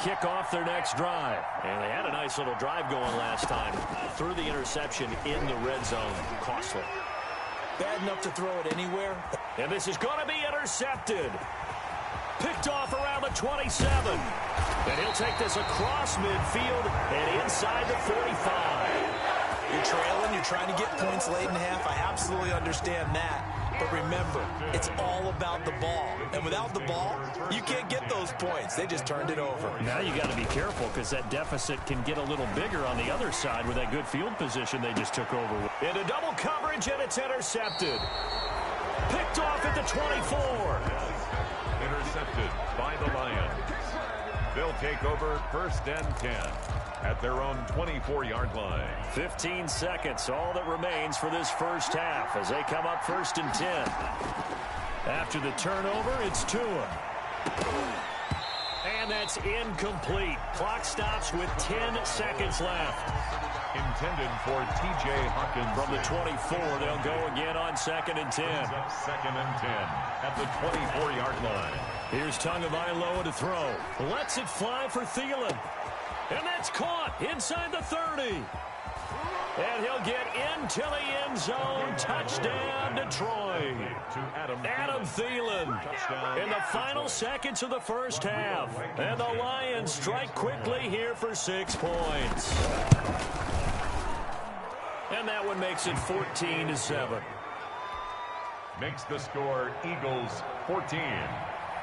kick off their next drive. And they had a nice little drive going last time. Threw the interception in the red zone. Costly. Bad enough to throw it anywhere. And this is going to be intercepted. Picked off around the 27. And he'll take this across midfield and inside the 45. You're trailing. You're trying to get points late in half. I absolutely understand that. But remember, it's all about the ball. And without the ball, you can't get those points. They just turned it over. Now you got to be careful because that deficit can get a little bigger on the other side with that good field position they just took over. Into double coverage, and it's intercepted. Picked off at the 24. Intercepted by the Lions. They'll take over 1st and 10 at their own 24-yard line. 15 seconds, all that remains for this first half as they come up 1st and 10. After the turnover, it's Tua. And that's incomplete. Clock stops with 10 seconds left. Intended for T.J. Hawkins. From the 24, they'll go again on 2nd and 10. 2nd and 10 at the 24-yard line. Here's Tagovailoa to throw. Lets it fly for Thielen. And that's caught inside the 30. And he'll get into the end zone. Touchdown, Detroit. Adam Thielen in the final seconds of the first half. And the Lions strike quickly here for 6 points. And that one makes it 14-7. Makes the score Eagles 14.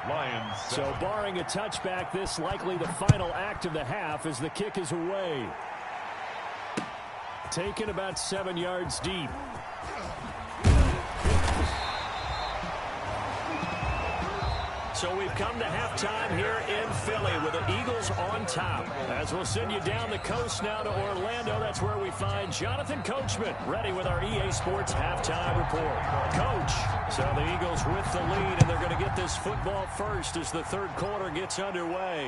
Lions 7. So barring a touchback, this likely the final act of the half as the kick is away. Taken about 7 yards deep. So we've come to halftime here in Philly with the Eagles on top. As we'll send you down the coast now to Orlando, that's where we find Jonathan Coachman ready with our EA Sports halftime report. Coach, so the Eagles with the lead, and they're going to get this football first as the third quarter gets underway.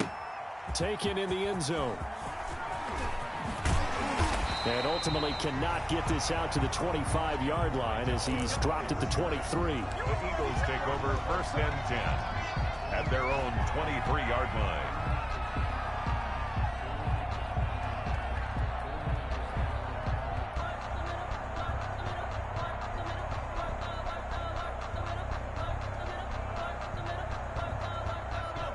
Taken in the end zone. And ultimately cannot get this out to the 25-yard line as he's dropped at the 23. The Eagles take over 1st and 10 at their own 23-yard line.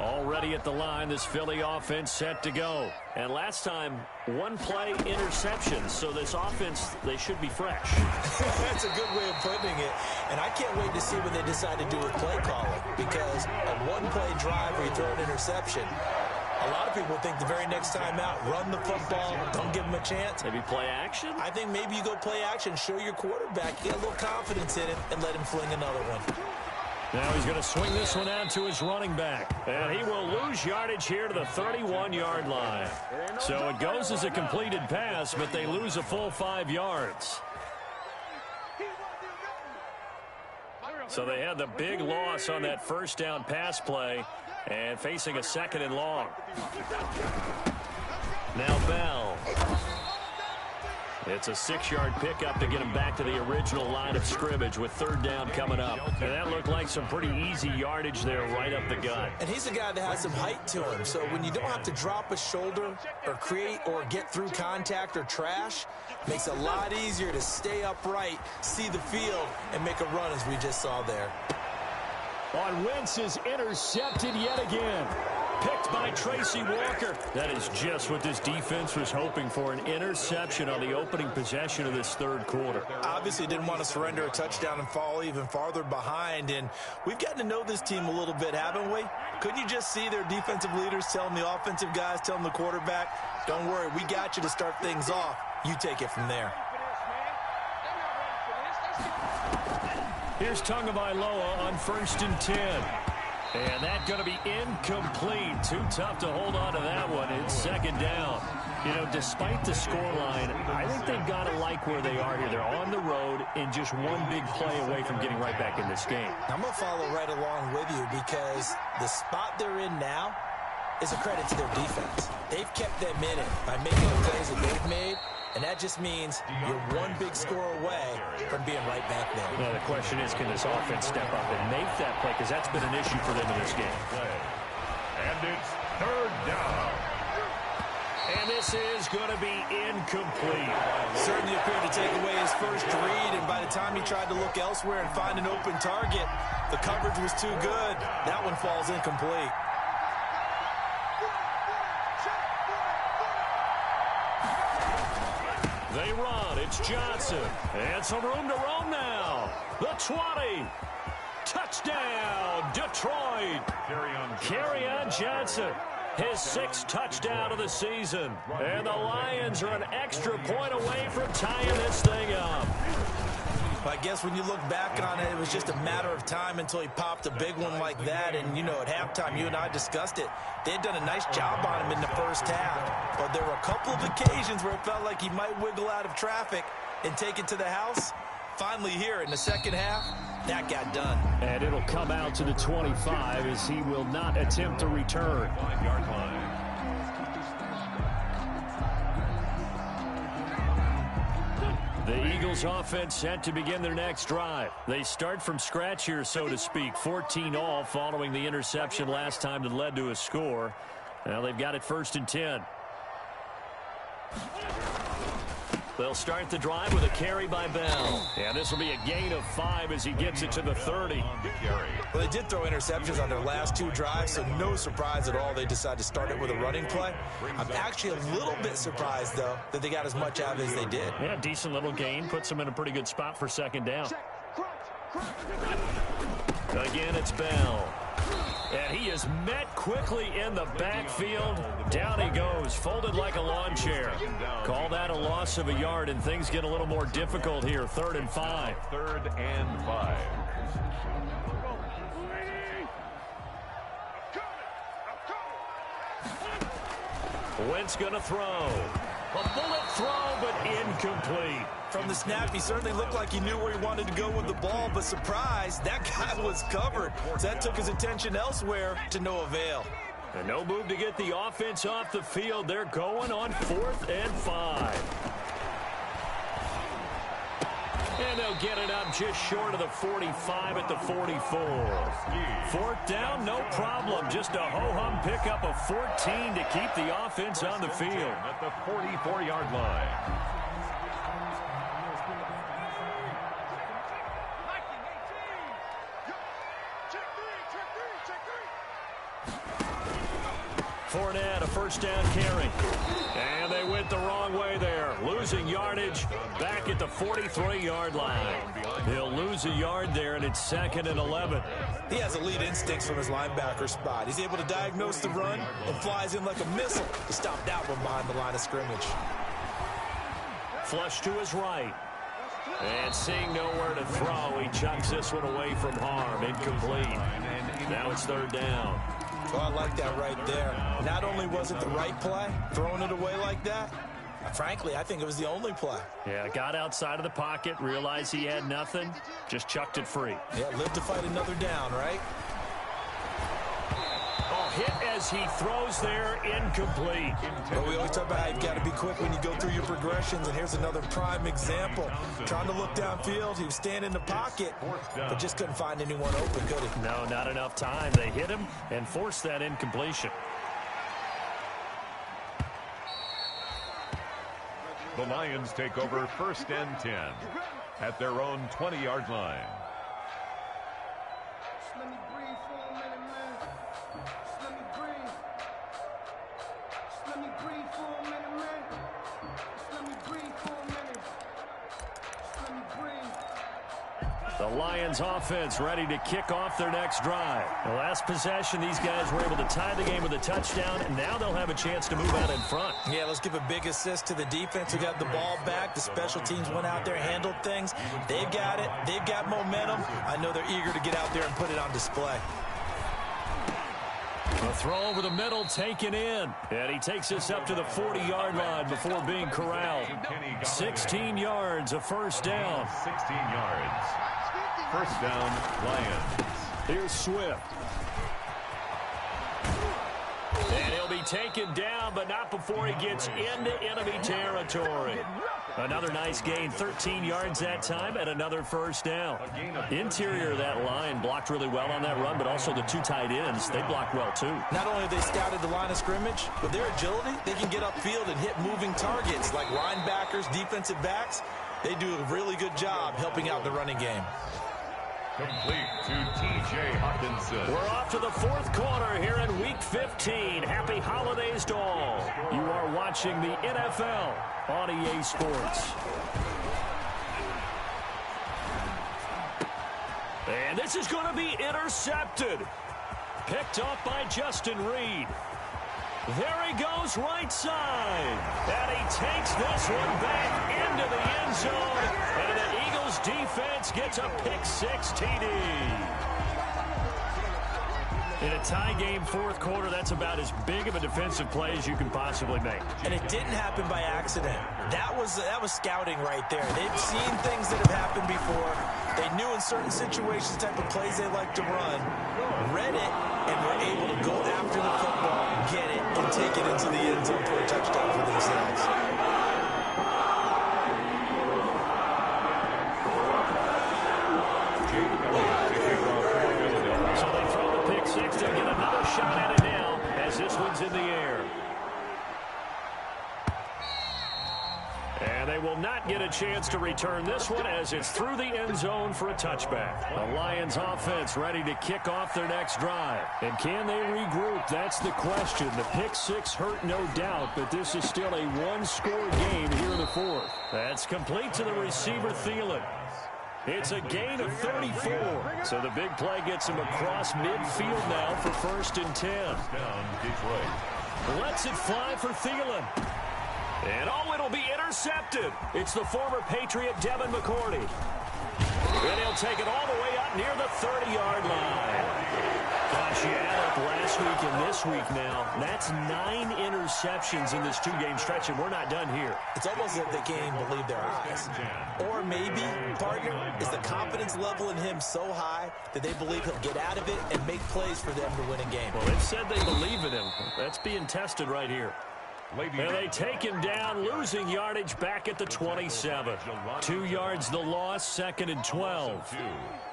Already at the line, this Philly offense set to go. And last time, one play interception. So this offense, they should be fresh. That's a good way of putting it. And I can't wait to see what they decide to do with play calling. Because a one-play drive where you throw an interception, a lot of people think the very next time out, run the football, don't give them a chance. Maybe play action? I think maybe you go play action, show your quarterback, get a little confidence in him, and let him fling another one. Now he's going to swing this one out to his running back. And he will lose yardage here to the 31-yard line. So it goes as a completed pass, but they lose a full 5 yards. So they had the big loss on that first down pass play and facing a 2nd and long. Now Bell. It's a 6-yard pickup to get him back to the original line of scrimmage with 3rd down coming up. And that looked like some pretty easy yardage there right up the gut. And he's a guy that has some height to him. So when you don't have to drop a shoulder or create or get through contact or trash, makes it a lot easier to stay upright, see the field, and make a run as we just saw there. On Wentz is intercepted yet again. Picked by Tracy Walker. That is just what this defense was hoping for, an interception on the opening possession of this third quarter. Obviously didn't want to surrender a touchdown and fall even farther behind, and we've gotten to know this team a little bit, haven't we? Couldn't you just see their defensive leaders telling the offensive guys, telling the quarterback, don't worry, we got you to start things off. You take it from there. Here's Tagovailoa on 1st and 10. And that's going to be incomplete. Too tough to hold on to that one. It's 2nd down. You know, despite the scoreline, I think they've got to like where they are here. They're on the road and just one big play away from getting right back in this game. I'm going to follow right along with you because the spot they're in now is a credit to their defense. They've kept them in it by making the plays that they've made. And that just means you're one big score away from being right back there. Well, the question is, can this offense step up and make that play? Because that's been an issue for them in this game. And it's 3rd down. this is going to be incomplete. Certainly appeared to take away his first read, and by the time he tried to look elsewhere and find an open target, the coverage was too good. That one falls incomplete. They run. It's Johnson. And some room to roam now. The 20. Touchdown, Detroit. Kerryon Johnson. His 6th touchdown of the season. And the Lions are an extra point away from tying this thing up. I guess when you look back on it, it was just a matter of time until he popped a big one like that. And, you know, at halftime, you and I discussed it. They had done a nice job on him in the first half. But there were a couple of occasions where it felt like he might wiggle out of traffic and take it to the house. Finally here in the second half, that got done. And it'll come out to the 25 as he will not attempt to return. 5-yard line. The Eagles offense set to begin their next drive. They start from scratch here, so to speak. 14 all following the interception last time that led to a score. Now they've got it 1st and 10. They'll start the drive with a carry by Bell. And this will be a gain of 5 as he gets it to the 30. Well, they did throw interceptions on their last 2 drives, so no surprise at all they decided to start it with a running play. I'm actually a little bit surprised, though, that they got as much out of it as they did. Yeah, decent little gain. Puts them in a pretty good spot for 2nd down. Again, it's Bell. And he is met quickly in the backfield. Down he goes, folded like a lawn chair. Call that a loss of a yard, and things get a little more difficult here. 3rd and 5. 3rd and 5. Wentz going to throw. A bullet throw, but incomplete. From the snap, he certainly looked like he knew where he wanted to go with the ball, but surprise, that guy was covered. So that took his attention elsewhere to no avail. And no move to get the offense off the field. They're going on 4th and 5. And they'll get it up just short of the 45 at the 44. 4th down, no problem. Just a ho-hum pickup of 14 to keep the offense on the field. At the 44-yard line. Fournette, a 1st down carry. And they went the wrong way there. Losing yardage back at the 43-yard line. He'll lose a yard there, and it's 2nd and 11. He has elite instincts from his linebacker spot. He's able to diagnose the run and flies in like a missile to stop that one behind the line of scrimmage. Flush to his right. And seeing nowhere to throw, he chucks this one away from harm. Incomplete. Now it's 3rd down. Oh, I like that right there. Not only was it the right play, throwing it away like that, frankly, I think it was the only play. Yeah, got outside of the pocket, realized he had nothing, just chucked it free. Yeah, live to fight another down, right? Oh, hit as he throws there, incomplete. Well, we always talk about how you've got to be quick when you go through your progressions, and here's another prime example. Trying to look downfield, he was standing in the pocket, but just couldn't find anyone open, could he? No, not enough time. They hit him and forced that incompletion. The Lions take over 1st and 10 at their own 20-yard line. Let me breathe for a minute, man. Let me breathe. Let me breathe for a minute, man. Let me breathe for a minute. Let me breathe. The Lions offense ready to kick off their next drive. The last possession, these guys were able to tie the game with a touchdown, and now they'll have a chance to move out in front. Yeah, let's give a big assist to the defense who got the ball back. The special teams went out there, handled things. They've got it. They've got momentum. I know they're eager to get out there and put it on display. A throw over the middle taken in. And he takes us up to the 40-yard line before being corralled. 16 yards, a 1st down. 16 yards. 1st down, Lions. Here's Swift. And he'll be taken down, but not before he gets into enemy territory. Another nice gain, 13 yards that time, and another first down. Interior of that line blocked really well on that run, but also the two tight ends, they blocked well too. Not only have they scouted the line of scrimmage, with their agility, they can get upfield and hit moving targets like linebackers, defensive backs. They do a really good job helping out the running game. Complete to T.J. Hawkinson. We're off to the fourth quarter here in Week 15. Happy holidays to all. You are watching the NFL on EA Sports. And this is going to be intercepted. Picked off by Justin Reed. There he goes right side. And he takes this one back into the end zone. And the Eagles defense gets a pick-6 TD. In a tie game fourth quarter, that's about as big of a defensive play as you can possibly make. And it didn't happen by accident. That was scouting right there. They've seen things that have happened before. They knew in certain situations the type of plays they like to run, read it, and were able to go after the football, get it, and take it into the end zone for a touchdown for themselves. So they throw the pick-6. They'll get another shot at it now as this one's in the air. And they will not get a chance to return this one as it's through the end zone for a touchback. The Lions offense ready to kick off their next drive. And can they regroup? That's the question. The pick-6 hurt, no doubt, but this is still a one-score game here in the fourth. That's complete to the receiver, Thielen. It's a gain of 34. So the big play gets him across midfield now for 1st and 10. Down Detroit. Lets it fly for Thielen. And it'll be intercepted. It's the former Patriot Devin McCourty. And he'll take it all the way up near the 30-yard line. Gosh, you add up last week and this week now. That's 9 interceptions in this two-game stretch, and we're not done here. It's almost like they can't even believe their eyes. Or maybe, partner, is the confidence level in him so high that they believe he'll get out of it and make plays for them to win a game. Well, they've said they believe in him. That's being tested right here. And they take him down, losing yardage back at the 27. 2 yards the loss, 2nd and 12.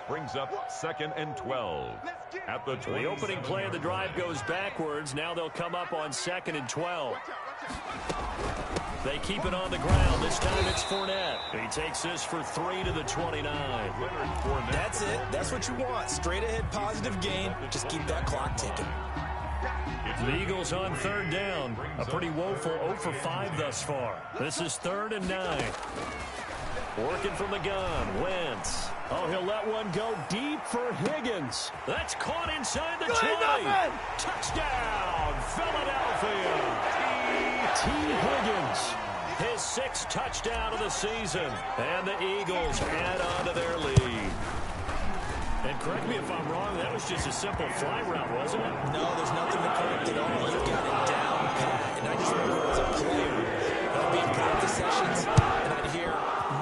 Brings up 2nd and 12. At the 20. The opening play of the drive goes backwards. Now they'll come up on 2nd and 12. They keep it on the ground. This time it's Fournette. He takes this for 3 to the 29. That's it. That's what you want. Straight ahead positive gain. Just keep that clock ticking. The Eagles on 3rd down. A pretty woeful 0 for 5 thus far. This is 3rd and 9. Working from the gun. Wentz. Oh, he'll let one go deep for Higgins. That's caught inside the 20. Touchdown, Philadelphia. T. Higgins. His 6th touchdown of the season. And the Eagles add on to their lead. And correct me if I'm wrong, that was just a simple fly route, wasn't it? No, there's nothing to correct at all. You've got it down pat. And I just remember as a player, I'd be in practice sessions, and I'd hear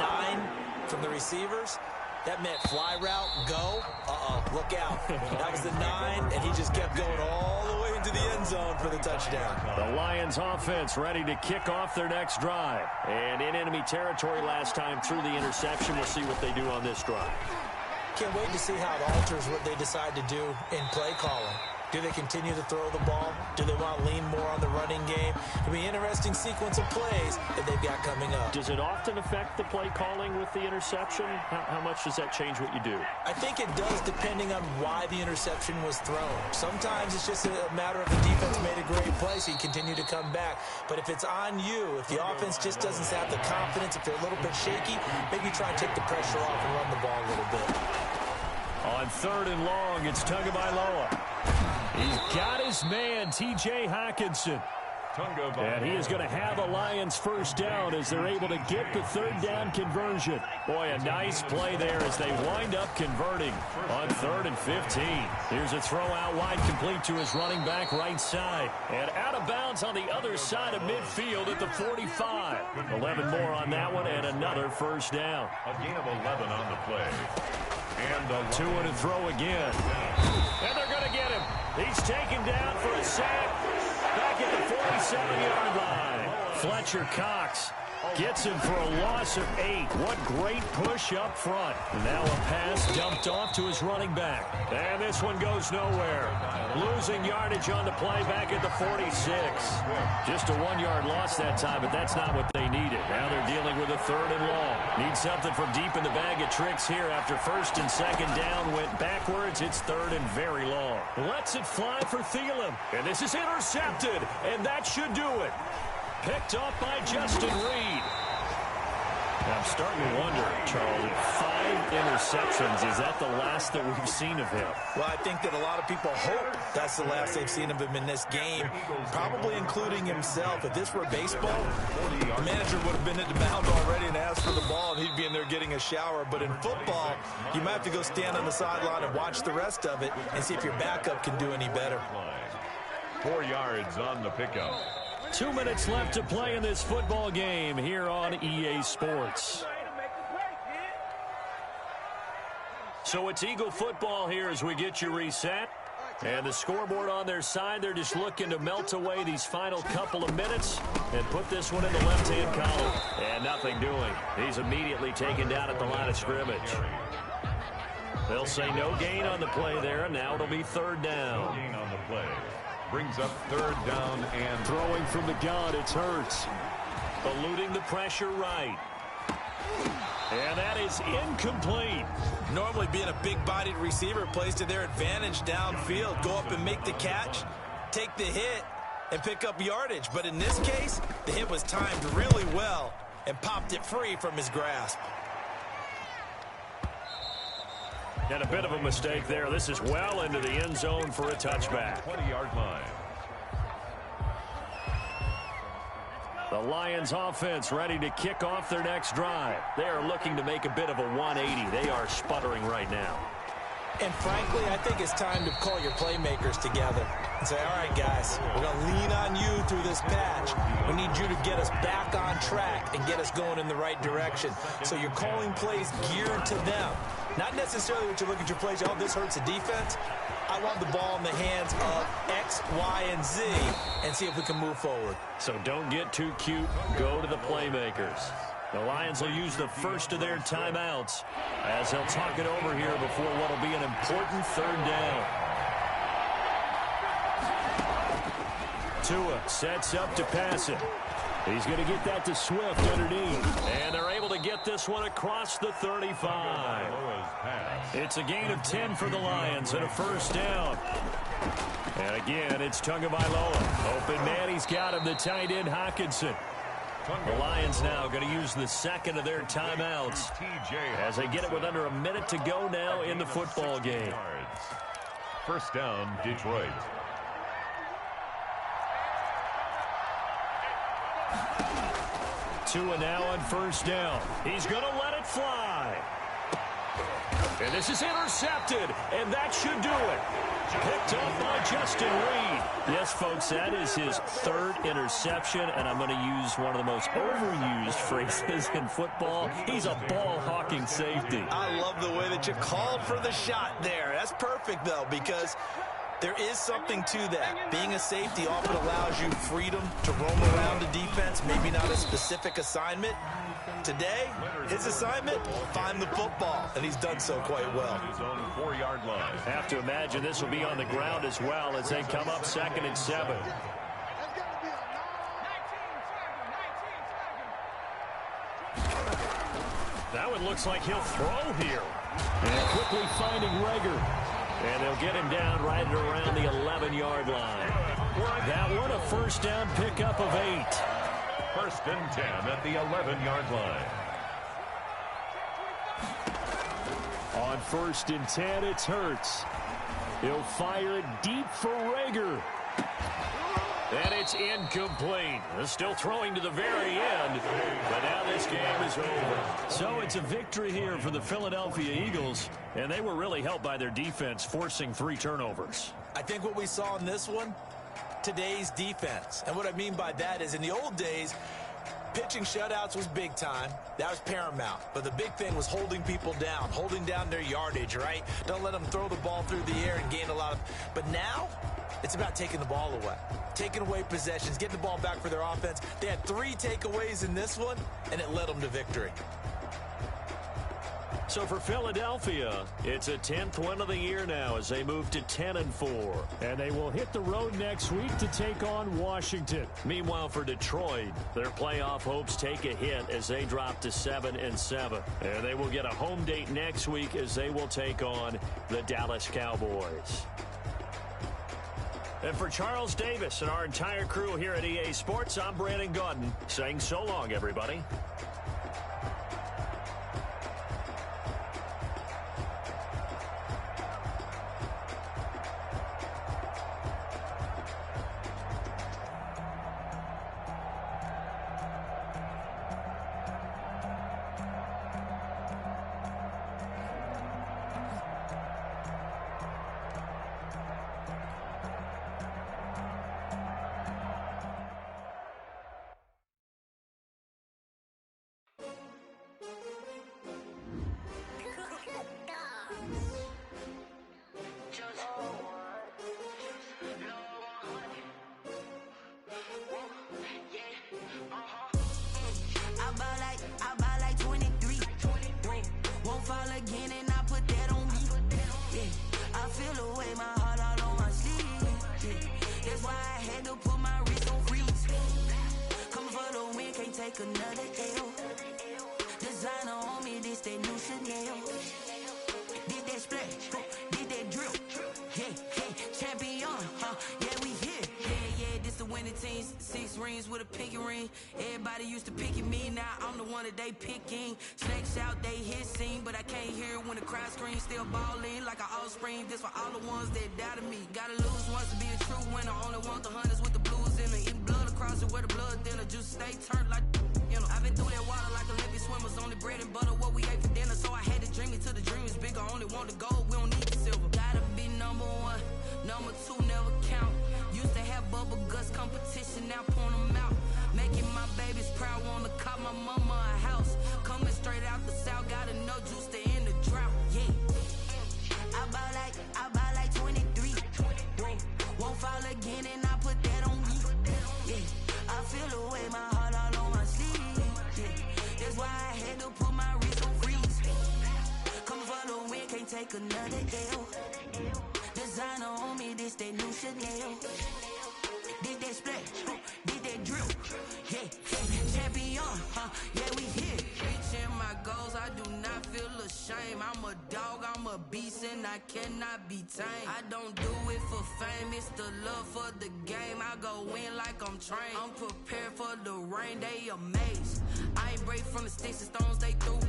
9 from the receivers. That meant fly route, go. Look out. That was the 9, and he just kept going all the way into the end zone for the touchdown. The Lions offense ready to kick off their next drive. And in enemy territory last time through the interception. We'll see what they do on this drive. Can't wait to see how it alters what they decide to do in play calling. Do they continue to throw the ball? Do they want to lean more on the running game? It'll be an interesting sequence of plays that they've got coming up. Does it often affect the play calling with the interception? How much does that change what you do? I think it does depending on why the interception was thrown. Sometimes it's just a matter of the defense made a great play, so you continue to come back. But if it's on you, if the offense just doesn't have the confidence, if they're a little bit shaky, maybe try and take the pressure off and run the ball a little bit. On 3rd and long, it's Tagovailoa. He's got his man, T.J. Hawkinson. And he is going to have a Lions first down as they're able to get the 3rd down conversion. Boy, a nice play there as they wind up converting on 3rd and 15. Here's a throw out wide complete to his running back right side. And out of bounds on the other side of midfield at the 45. 11 more on that one and another first down. A gain of 11 on the play. And 2 and a throw again. And they're going to get him. He's taken down for a sack. Back at the 37-yard line. Fletcher Cox gets him for a loss of 8. What great push up front. Now a pass dumped off to his running back. And this one goes nowhere. Losing yardage on the play back at the 46. Just a 1-yard loss that time, but that's not what they needed. Now they're dealing with a 3rd and long. Need something from deep in the bag of tricks here after 1st and 2nd down. Went backwards. It's 3rd and very long. Lets it fly for Thielen. And this is intercepted. And that should do it. Picked off by Justin Reed. I'm starting to wonder, Charlie, 5 interceptions. Is that the last that we've seen of him? Well, I think that a lot of people hope that's the last they've seen of him in this game, probably including himself. If this were baseball, the manager would have been at the mound already and asked for the ball, and he'd be in there getting a shower. But in football, you might have to go stand on the sideline and watch the rest of it and see if your backup can do any better. 4 yards on the pickup. 2 minutes left to play in this football game here on EA Sports. So it's Eagle football here as we get you reset. And the scoreboard on their side, they're just looking to melt away these final couple of minutes and put this one in the left-hand column. And nothing doing. He's immediately taken down at the line of scrimmage. They'll say no gain on the play there, and now it'll be 3rd down. Gain on the play. Brings up 3rd down and throwing from the gun. It's Hurts. Eluding the pressure right. And that is incomplete. Normally being a big-bodied receiver plays to their advantage downfield. Go up and make the catch, take the hit, and pick up yardage. But in this case, the hit was timed really well and popped it free from his grasp. And a bit of a mistake there. This is well into the end zone for a touchback. 20-yard line. The Lions offense ready to kick off their next drive. They are looking to make a bit of a 180. They are sputtering right now. And frankly, I think it's time to call your playmakers together and say, all right, guys, we're going to lean on you through this patch. We need you to get us back on track and get us going in the right direction. So you're calling plays geared to them. Not necessarily what you look at your plays, oh, this hurts the defense. I want the ball in the hands of X, Y, and Z and see if we can move forward. So don't get too cute. Go to the playmakers. The Lions will use the first of their timeouts as they'll talk it over here before what will be an important 3rd down. Tua sets up to pass it. He's going to get that to Swift underneath. And they're able to get this one across the 35. It's a gain of 10 for the Lions and a 1st down. And again, it's Tagovailoa. Open man, he's got him, the tight end Hockenson. The Lions now going to use the 2nd of their timeouts as they get it with under a minute to go now in the football game. 1st down, Detroit. Tua now on 1st down. He's going to let it fly. And this is intercepted, and that should do it. Picked off by Justin Reed. Yes, folks, that is his 3rd interception, and I'm going to use one of the most overused phrases in football. He's a ball-hawking safety. I love the way that you called for the shot there. That's perfect, though, because there is something to that. Being a safety often allows you freedom to roam around the defense, maybe not a specific assignment. Today, his assignment, find the football, and he's done so quite well. His own 4-yard line. Have to imagine this will be on the ground as well as they come up 2nd and 7. That one looks like he'll throw here. And quickly finding Rager. And they'll get him down right at around the 11-yard line. That one, a 1st down pickup of 8. 1st and 10 at the 11-yard line. On 1st and 10, it's Hurts. He'll fire it deep for Rager. And it's incomplete. They're still throwing to the very end, but now this game is over. So it's a victory here for the Philadelphia Eagles, and they were really helped by their defense, forcing 3 turnovers. I think what we saw in this one, today's defense. And what I mean by that is in the old days, pitching shutouts was big time. That was paramount. But the big thing was holding people down, holding down their yardage, right? Don't let them throw the ball through the air and gain a lot of... But now, It's about taking the ball away, taking away possessions, getting the ball back for their offense. They had 3 takeaways in this one, and it led them to victory. So for Philadelphia, it's a 10th win of the year now as they move to 10-4. And they will hit the road next week to take on Washington. Meanwhile, for Detroit, their playoff hopes take a hit as they drop to 7-7. And they will get a home date next week as they will take on the Dallas Cowboys. And for Charles Davis and our entire crew here at EA Sports, I'm Brandon Gaudin saying so long, everybody. I don't do it for fame, it's the love for the game. I go in like I'm trained. I'm prepared for the rain, they amazed. I ain't break from the sticks and stones they threw.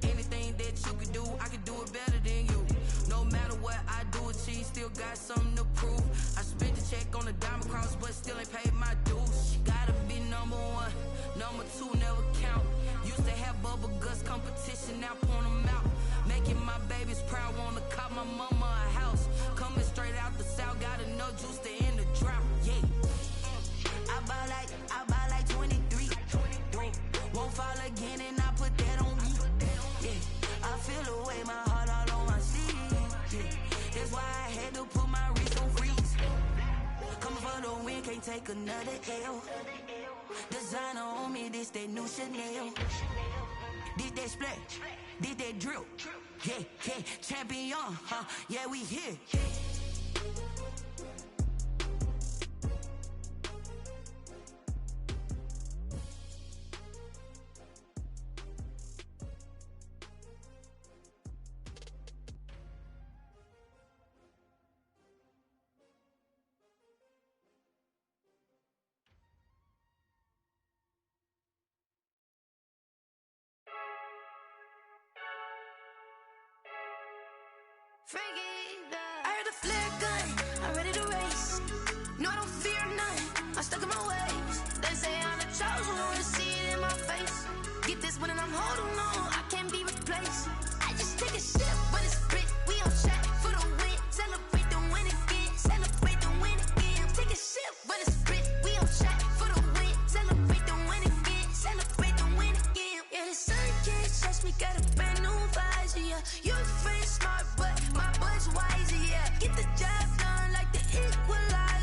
Anything that you could do, I could do it better than you. No matter what I do, achieve, still got something to prove. I spent the check on the diamond cross, but still ain't paid my dues. Gotta be number 1, number 2 never count. Used to have bubble guts competition, now point them out. Making my babies proud, wanna cop my mama a house. Coming straight out the south, got enough juice to end the drought. Yeah, I buy like 23. Won't fall again, and I put that on me. Yeah, I feel the way, my heart all on my sleeve. Yeah, that's why I had to put my wrist on freeze. Coming for the win, can't take another L. Designer on me, this that new Chanel. Did that splash, did that drill. Yeah, yeah, champion, yeah, we here. I heard the flare gun, I'm ready to race. No, I don't fear none, I'm stuck in my ways. They say I'm the chosen one, see it in my face. Get this one and I'm holding on, I can't be replaced. I just take a sip, but it's spit, we on shot for the win. Celebrate the win again, celebrate the win again. Take a sip, but it's spit, we on shot for the win. Celebrate the win again, celebrate the win again. Yeah, the sun can't touch me, got a brand new visor, yeah. Your friend smart, but my bud's wiser, yeah. Get the job done like the equalizer.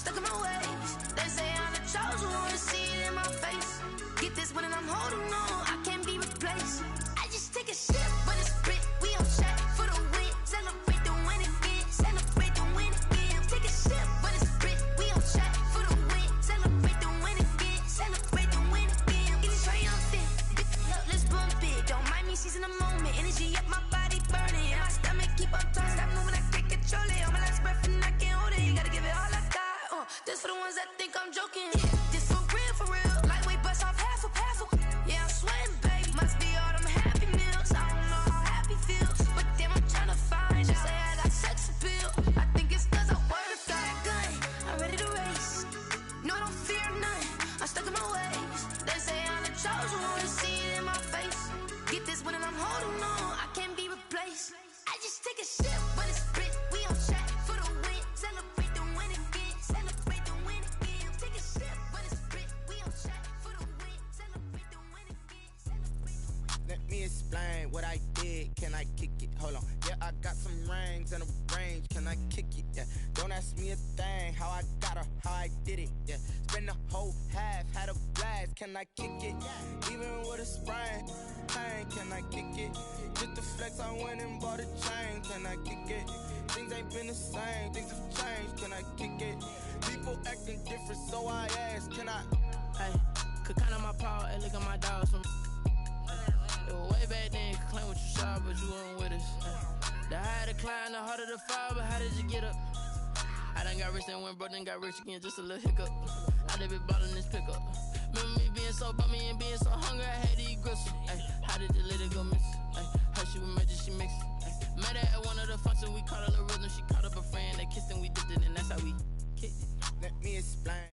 stuck in my ways. They say I'm the chosen one, see it in my face. Get this one and I'm holding on, I can't be replaced. I just take a sip, but it's spit. We on track for the win. Celebrate the win again. Celebrate the win again. Take a sip, but it's spit. We on track for the win. Celebrate the win again. Celebrate the win again. Get it triumphant. Look, let's bump it. Don't mind me, seizing the moment. Energy up, my body burning. My stomach keep on turning. Stop moving, I can't control it. On my last breath and I can't hold it. You gotta give it all I got. This for the ones that think I'm joking. This for real, for real. Lightweight bust off half a half. Yeah, I'm sweating, baby. Must be all them happy meals. I don't know how happy feels, but damn, I'm tryna find out. Say I got sex appeal. I think it's 'cause I work. Got a gun, I'm ready to race. No, I don't fear none. I'm stuck in my ways. They say I'm the chosen one, see it in my face. Get this one and I'm holding on, I can't be replaced. I just take a sip, but it's spit. We on track for the win. Celebrate the win again. Celebrate the win again. Take a sip, but it's spit. We on track for the win. Celebrate the win again. Celebrate the win. Let me explain what I did. Can I kick it? Hold on. Yeah, I got some rings and a range. Can I kick it? Yeah. Don't ask me a thing. How I got her, how I did it. Yeah. Spend the whole half, had a blast. Can I kick it? Even with a sprain, pain. Can I kick it? Just to flex, I went and bought a chain. Can I kick it? Things ain't been the same. Things have changed. Can I kick it? People acting different, so I asked. Can I? Hey, could count on my paw and look at my dogs from. It was way back then, could claim what you saw, but you weren't with us. The higher the climb, the harder the fall, but how did you get up? I done got rich and went broke, then got rich again, just a little hiccup. I done been ballin' this pickup. Remember me being so bummy and being so hungry, I had to eat gristle. Ay, how did the lady go miss? Ay, her she was magic, she mixed. Met her at one of the functions, we caught a little rhythm, she caught up a friend, they kissed and we dipped it, and that's how we kicked it. Let me explain.